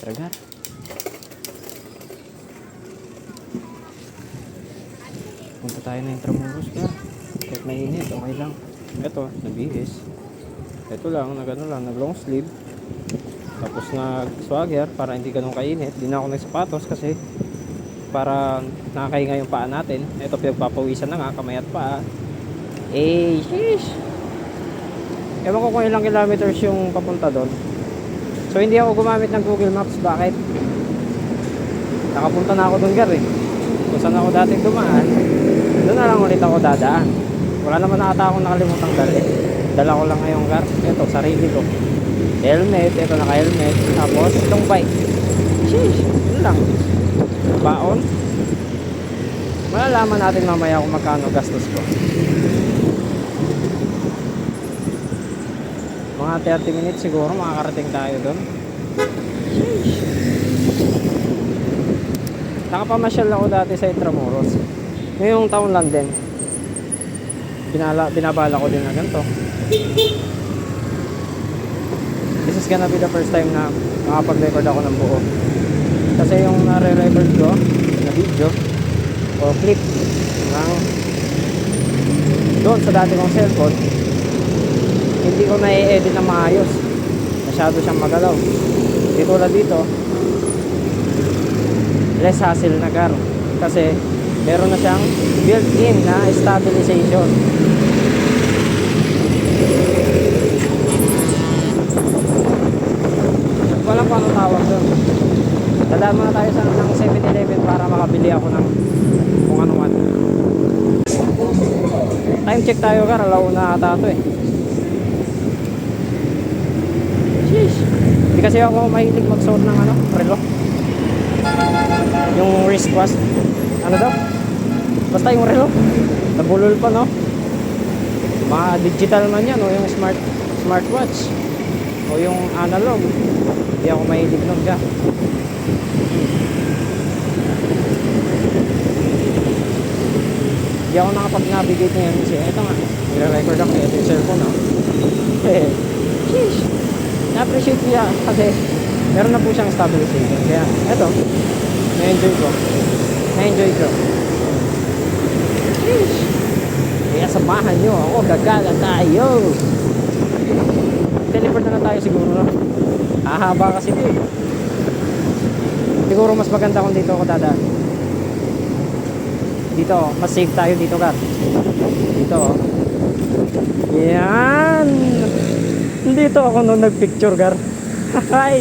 Tara gar. Punta tayo na Intramuros gar. Kahit mainit, okay lang. Ito, nabihis. Ito lang, nag long sleeve. Tapos nag-swagger para hindi ganun kainit. Di na ako nagsapatos kasi para nakakahinga yung paa natin. Ito, pinagpapawisan na nga, kamay at paa. Eh, sheesh. Ewan ko kung ilang kilometers yung papunta doon. So, hindi ako gumamit ng Google Maps. Bakit? Nakapunta na ako doon gar eh. Kung saan ako dating dumaan, doon na lang ulit ako dadaan. Wala naman nakata akong nakalimutang dali. Dala ko lang ngayong gar. Ito, sarili ko. Helmet, ito naka-helmet. Tapos, itong bike. Sheesh, yun lang. Baon. Malalaman natin mamaya kung magkano gastos ko. Mga 30 minutes siguro makakarating tayo doon. Sheesh. Nakapamasyal ako dati sa Intramuros. Ngayong taon lang din. Binabala ko din na ganito. This is gonna be the first time na makapag-record ako ng buo. Kasi yung nare-record ko na video o clip ng doon sa dati kong cellphone, hindi ko na i-edit na maayos. Masyado siyang magalaw. Di tulad dito, less hassle na gar. Kasi meron na siyang built-in na stabilization. Walang kung anong tawag doon. Dadaan muna tayo sa ng 7-Eleven para makabili ako ng kung ano-ano. Time check tayo gar, alauna ata ito eh. Sheesh. Hindi kasi ako mahilig magsuot ng ano, relo. Yung wristwatch. Ano daw? Basta yung relo. Nabulol pa no. Mga digital man yan o yung smartwatch. O yung analog. Hindi ako mahilig nun ka. Hindi ako nakapag-navigate ngayon kasi ito nga. Nire-record ako. Ito yung cellphone no. Sheesh. Na-appreciate ko yan kasi meron na po siyang stabilization. Kaya ito. Na-enjoy ko. Sheesh. Kaya samahan nyo ako. Gagala tayo. Teleport na lang tayo siguro no. Hahaba kasi ito eh. Siguro mas maganda kung dito ako dadaan. Dito, mas safe tayo dito gar. Dito yan. Dito ako nung nagpicture gar. Hi.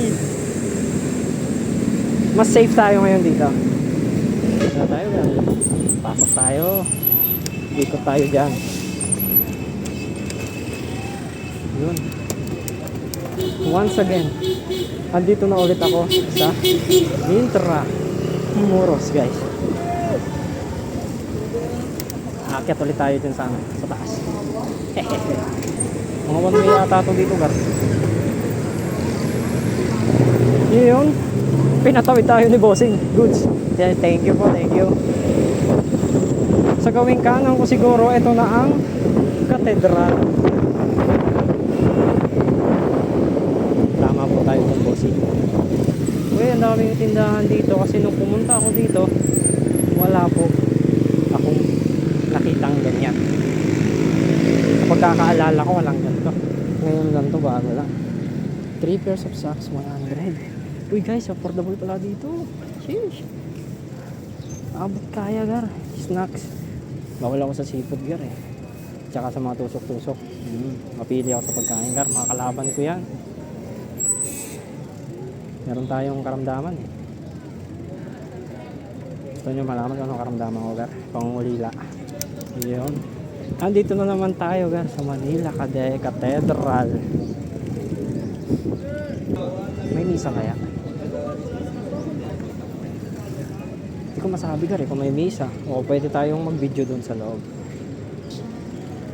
Mas safe tayo ngayon dito. Dito na tayo gar. Pasok tayo. Ikot tayo dyan. Yun. Once again, andito na ulit ako sa Intramuros guys. Aakyat ulit tayo dyan sa taas. Mga 1 way ata ito dito gar. Yun. Pinatawid tayo ni Bossing. Goods. Thank you po, thank you. Sa gawing kanan ko siguro ito na ang katedral. Tama po tayo ng Bossing. Uy, ang daming tindahan dito kasi nung pumunta ako dito wala po akong nakitang ganyan. Sa pagkakaalala ko walang ganito. Ngayon lang to, bago lang. 3 pairs of socks, 100. Uy guys, affordable pala dito. Sheesh. Abot kaya gar. Snacks. Bawal ako sa seafood gar eh. Tsaka sa mga tusok-tusok. Mapili ako sa pagkain gar. Mga kalaban ko yan. Meron tayong karamdaman eh. Gusto nyo malaman kung anong karamdaman ko gar. Pangulila. Yun. Andito na naman tayo gar sa Manila Cathedral. May misa kaya? Hindi ko masabi gar kung may misa o pwede tayong mag video dun sa loob.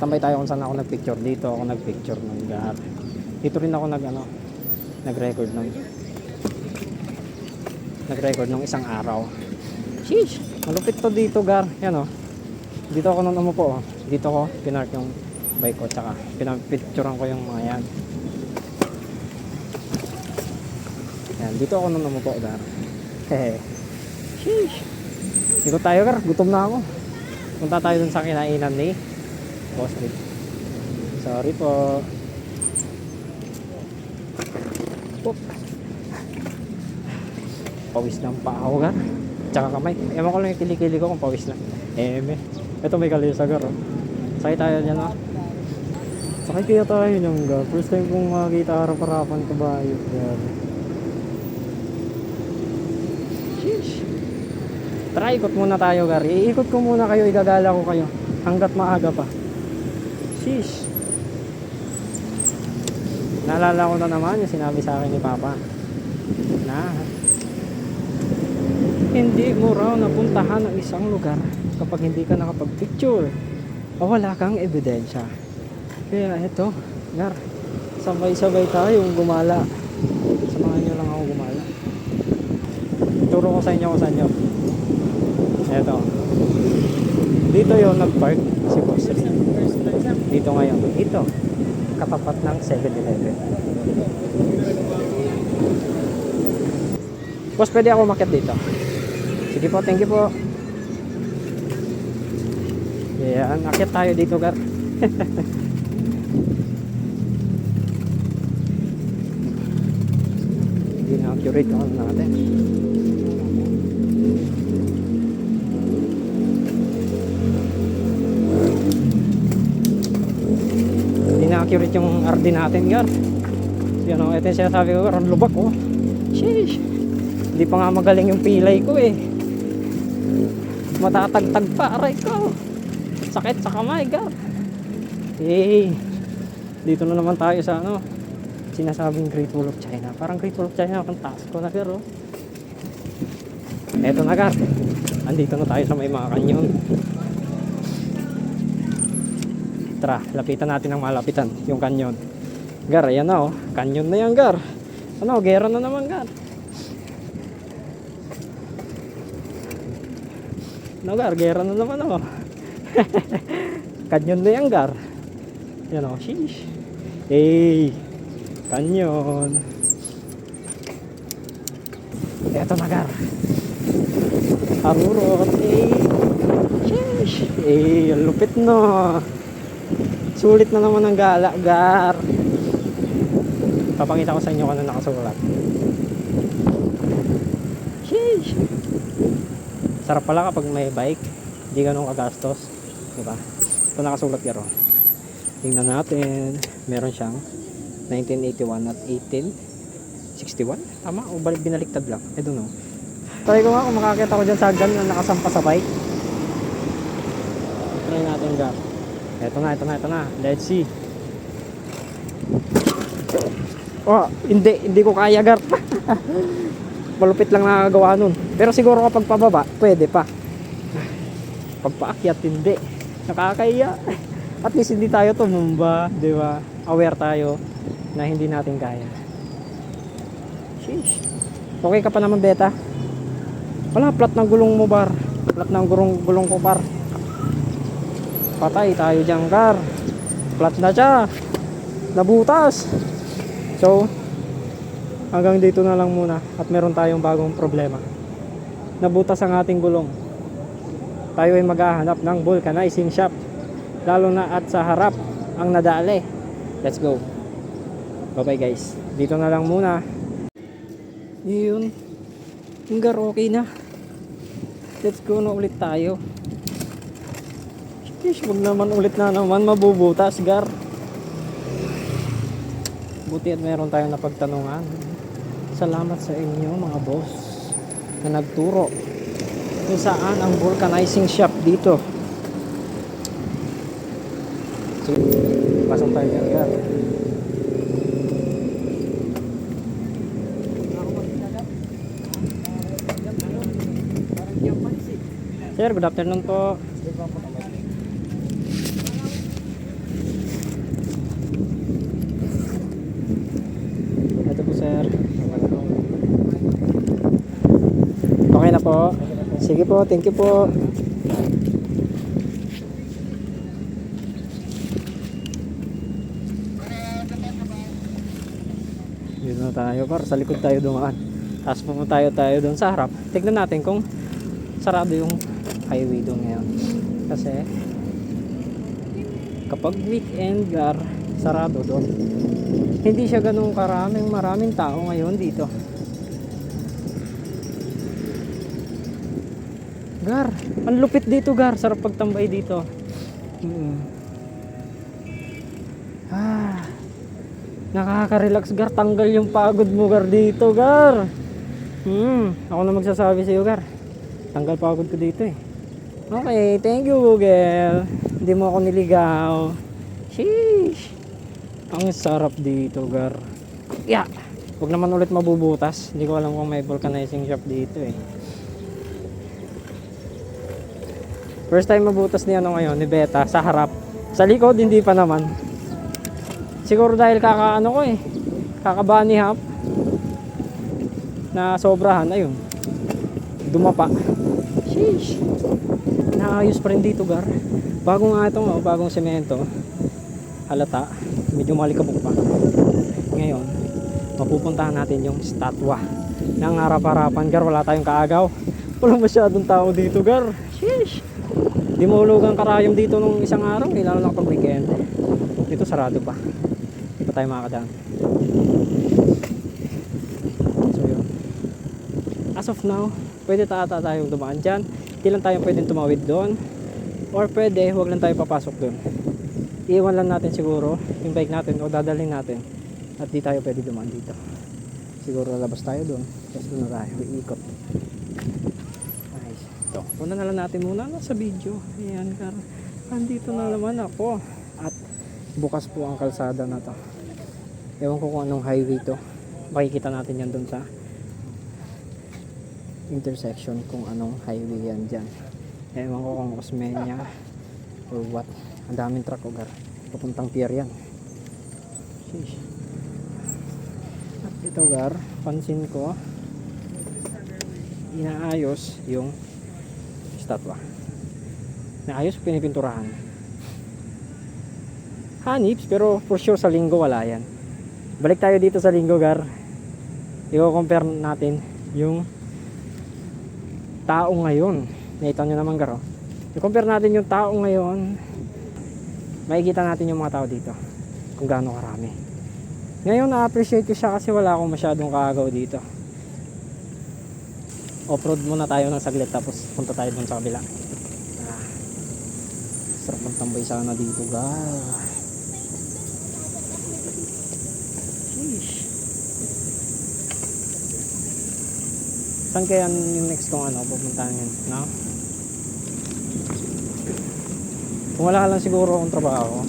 Tambay tayo kung saan ako nagpicture. Dito ako nagpicture ng gar. Dito rin ako nag-record ng isang araw. Sheesh, malupit to dito gar. Yan o. Dito ako nung umupo. Dito ko pinark yung bike ko. Tsaka pinapicturean ko yung mga yan. Yan, dito ako nung namupo, Gar. Hehe. Sheesh. Ikot tayo, Gar. Gutom na ako. Punta tayo dun sa kinainan ni Boss Rick. Sorry po. Oop. Pawis ng paa ko, Gar. Tsaka kamay. Ewan ko lang yung kilikili ko kung pawis na. Ito may kalisa, Gar. Oh. Sakay tayo dyan, oh. Sakay kaya tayo niyang, Gar. First time kong makakita harap-harapan kabayo, Gar. Sheesh. Tara, ikot muna tayo, Gar. Iikot ko muna kayo, igagala ko kayo. Hanggat maaga pa. Sheesh. Naalala ko na naman yung sinabi sa akin ni Papa. Na hindi mo raw napuntahan ang isang lugar kapag hindi ka nakapag-picture o wala kang ebidensya. Kaya eto, Gar, sabay-sabay tayong gumala. Samahan nyo lang ako gumala. Turo ko sa inyo kung saan yun. Eto. Dito yon nag-park si Boss Rick. Dito ngayon. Ito. Katapat ng 7-Eleven. Boss, pwede ako umakyat dito? Sige po, thank you po. Yan, akyat tayo dito, Gar. Hindi na accurate ako natin. Hindi na accurate yung RD natin, Gar. Yan o, ito yung sinasabi ko, Gar, ang lubak oh. Sheesh. Hindi pa nga magaling yung pilay ko eh. Matatagtag pa, aray ko. Sakit sa kamay, Gar. Dito na naman tayo sa ano, sinasabing Great Wall of China. Parang Great Wall of China ang taas ko na, Gar. Oh. Eto na, Gar. Andito na tayo sa may mga kanyon. Tara, lapitan natin ang malapitan, yung kanyon. Gar, ayan na oh. Kanyon na yan, Gar. Ano, gera na naman, Gar. No, Gar, gera na naman oh. Kanyon na yan, Gar. Yan oh, sheesh. Kanyon. Eto na, Gar. Arurot, sheesh. Ang lupit no. Sulit na naman ang gala, Gar. Papakita ko sa inyo kung ano nakasulat. Sheesh. Sarap pala kapag may bike, hindi ganun kagastos, diba? Ito nakasulat garo. Tingnan natin, meron siyang 1981 at 1861. Tama o binaliktad lang? I don't know. Try ko nga kung makakita ko dyan sa hagdan na nakasampa sa bike. Try natin, Gar. Ito na. Let's see. Oh, hindi ko kaya, Gar. Malupit lang nakagawa nun. Pero siguro kapag pababa, pwede pa. Pagpaakyat, hindi. Nakakaya. At least hindi tayo tumumba, di ba? Aware tayo na hindi natin kaya. Sheesh. Okay ka pa naman, Beta? Wala, flat ng gulong mo, Bar. Flat ng gulong ko, Bar. Patay tayo dyan, Gar. Flat na siya. Nabutas. So, hanggang dito na lang muna at meron tayong bagong problema. Nabutas ang ating gulong. Tayo ay maghahanap ng vulcanizing shop. Lalo na at sa harap ang nadali. Let's go. Bye-bye, guys. Dito na lang muna. Yun. Gar, okay na. Let's go na ulit tayo. Wag naman ulit na naman mabubutas, Gar. Buti at meron tayong napagtanungan. Salamat sa inyo mga boss na nagturo kung saan ang vulcanizing shop dito. So, pasok tayo dyan, Gar. Sir, good afternoon po. Ito po, sir. Okay na po. Sige po, thank you po. Dito na tayo, par. Sa likod tayo dumaan. Tapos pupunta tayo doon sa harap. Tignan natin kung sarado yung highway doon ngayon. Kasi kapag weekend, gar, sarado doon. Hindi siya ganun maraming tao ngayon dito. Gar, ang lupit dito, gar. Sarap pagtambay dito. Nakaka-relax, gar. Tanggal yung pagod mo, gar, dito, gar. Ako na magsasabi sa iyo, gar. Tanggal pagod ko dito eh. Okay, thank you, Google. Hindi mo ako niligaw. Sheesh. Ang sarap dito, gar. Yeah. Huwag naman ulit mabubutas. Hindi ko alam kung may vulcanizing shop dito eh. First time mabutas ni ano ngayon, ni Beta, sa harap. Sa likod, hindi pa naman. Siguro dahil kakabani hap na sobrahan, ayun. Dumapa. Sheesh. Naayos pa rin dito, gar. Bagong nga itong, bagong semento. Halata. Medyo malikabok pa. Ngayon, mapupuntahan natin yung statwa ng harap-harapan, gar. Wala tayong kaagaw. Walang masyadong tao dito, gar. Sheesh. Di mahulugang karayom dito nung isang araw, lalo na kapag weekend. Dito sarado pa. Hindi pa tayo makakadaan. So yun. As of now, pwede tayong dumaan dyan. Hindi lang tayo pwedeng tumawid doon. Or pwede, huwag lang tayo papasok doon. Iiwan lang natin siguro yung bike natin o dadalhin natin. At di tayo pwede dumaan dito. Siguro lalabas tayo doon. Tapos doon na tayo, iikot. Ito, una na lang natin muna sa video. Ayan, andito na naman ako. At bukas po ang kalsada na to. Ewan ko kung anong highway to. Makikita natin yan dun sa intersection kung anong highway yan dyan. Ewan ko kung Osmeña or what. Ang daming truck, gar. Papuntang pier yan. Sheesh. At ito, gar, pansin ko inaayos yung statwa. Naayos, pinipinturahan. Hanips, pero for sure sa linggo wala yan. Balik tayo dito sa linggo, gar. I-compare natin yung tao ngayon. Nakita nyo naman, gar. I-compare natin yung tao ngayon. Makikita natin yung mga tao dito. Kung gaano karami. Ngayon, na-appreciate ko siya kasi wala akong masyadong kaagaw dito. Off-road muna tayo ng saglit tapos punta tayo dun sa kabila. Sarap magtambay sana dito, gar. Saan kaya yung next kong pupuntahan yun, no? Kung wala lang siguro akong trabaho,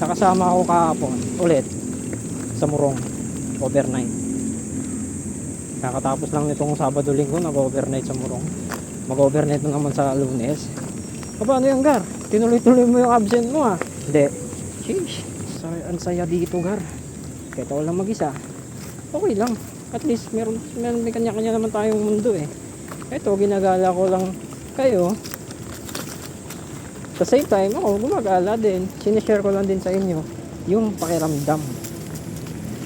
nakasama ako kahapon ulit sa Morong overnight. Kakatapos lang nitong Sabado-Linggo, nag-overnight sa Morong. Mag-overnight na naman sa Lunes. Paano yung, gar? Tinuloy-tuloy mo yung absent mo, ah. Hindi. Sheesh. Ang saya dito, gar. Kahit ako lang mag-isa. Okay lang. At least may kanya-kanya naman tayong mundo eh. Ito, ginagala ko lang kayo. Sa same time, ako gumagala din. Sinishare ko lang din sa inyo yung pakiramdam.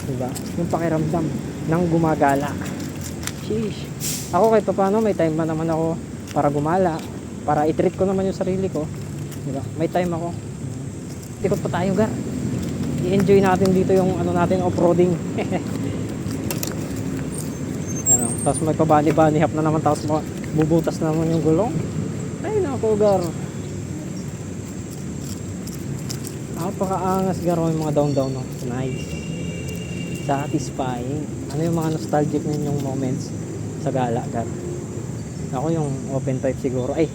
Diba? Yung pakiramdam ng gumagala. Sheesh. Ako kahit paano may time pa naman ako para gumala, para i-treat ko naman yung sarili ko. Diba? May time ako. Tikot pa tayo, gar. I-enjoy natin dito yung natin off-roading. Yan, tapos may pabani-bani hap na naman, tapos bubutas na naman yung gulong. Ay nako, gar. Napakaangas, gar, yung mga down-down, no? Nice. Satisfying. Ano yung mga nostalgic ninyong moments sa gala, gar? Ako yung open pipe siguro. Ay,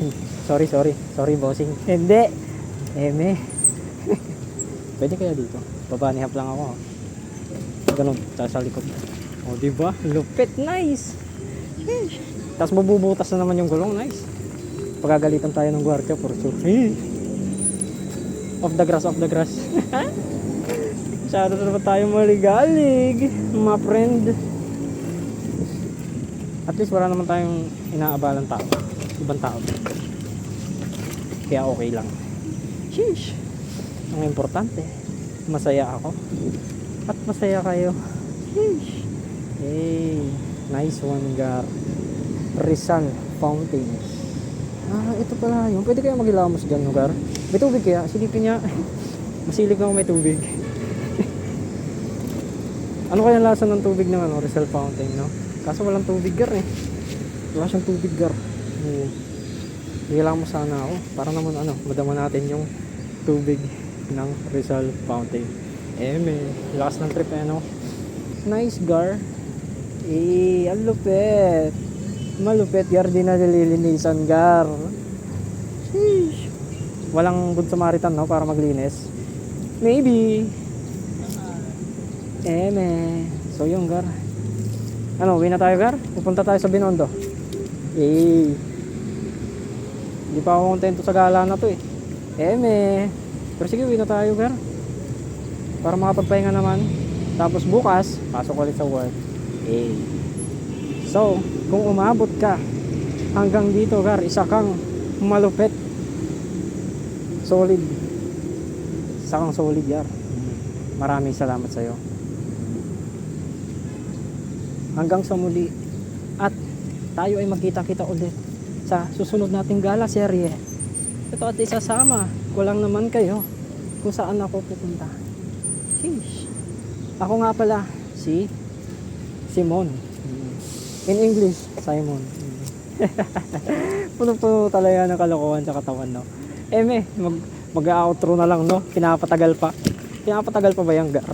sorry bossing. Hindi. Eme. Pwede kaya dito? Babanihap lang ako. Ganun, sa likod. O, diba? Lupit, nice. Tapos mabubutas na naman yung gulong, nice. Pagagalitan tayo ng gwardiya, for sure. Off the grass. Masyado na naman tayo maligalig, mga friend. At least wala naman tayong inaabalang tao. Ibang tao. Kaya okay lang. Sheesh. Ang importante, masaya ako. At masaya kayo. Sheesh. Hey. Nice one, Gar. Rizal Fountain. Ah, ito pala yun. Pwede kaya maghilamos dyan, no, Gar? May tubig kaya? Silipin niya. Masilip ako may tubig. Ano kaya lasa ng tubig ng ano, Rizal Fountain, no? Kaso walang tubig, Gar, eh. Wala siyang tubig, Gar. Oo. Hilamos sana ako. Para naman ano, madama natin yung tubig ng Rizal Fountain. May lakas ng trip, eh, no? Nice, Gar. Ang lupet. Malupet, Gar. Di na nililinisan, Gar. Sheesh. Walang Good Samaritan, no? Para maglinis. Maybe. So yung, Gar. Ano, uwi na tayo, Gar? Pupunta tayo sa Binondo. Hindi pa ako kontento sa gala na to, eh. Pero sige, uwi na tayo, Gar. Para makapagpahinga naman. Tapos bukas, pasok ulit sa work. So, kung umabot ka hanggang dito, Gar, isa kang malupet. Solid. Isa kang solid, Gar. Maraming salamat sa'yo. Hanggang sa muli. At tayo ay magkita-kita ulit sa susunod nating gala serye. Ito at isasama ko lang naman kayo kung saan ako pupunta. Sheesh. Ako nga pala si Simon. In English, Simon. Puno-puno talaga ng kalokohan sa katawan, no? Mag-outro na lang, no? Pinapatagal pa ba yung, Gar?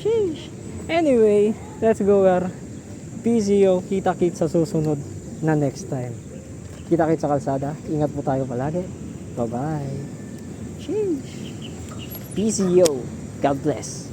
Sheesh. Anyway, let's go, Gar. PCO, kita-kit sa susunod na next time. Kita-kit sa kalsada. Ingat po tayo palagi. Bye-bye. Sheesh. PCO. God bless.